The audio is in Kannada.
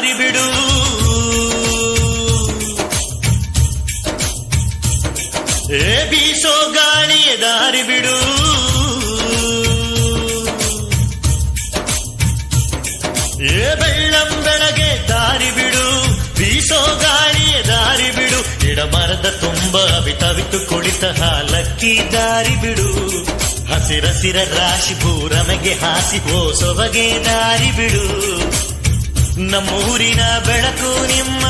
ದಾರಿ ಬಿಡು. ಏ ಬೀಸೋ ಗಾಳಿಯ ದಾರಿ ಬಿಡು. ಏ ಬೆಳ್ಳಂ ಬೆಳಗ್ಗೆ ದಾರಿ ಬಿಡು. ಬೀಸೋ ಗಾಳಿಯ ದಾರಿ ಬಿಡು. ಗಿಡ ಮರದ ತುಂಬ ಅವಿತವಿತು ಕುಳಿತ ಹಾಲಕ್ಕಿ ದಾರಿ ಬಿಡು. ಹಸಿರಸಿರ ರಾಶಿ ಭೂರಮೆಗೆ ಹಾಸಿ ಸೊಬಗೆ ದಾರಿ ಬಿಡು. ನಮ್ಮೂರಿನ ಬೆಳಕು ನಿಮ್ಮ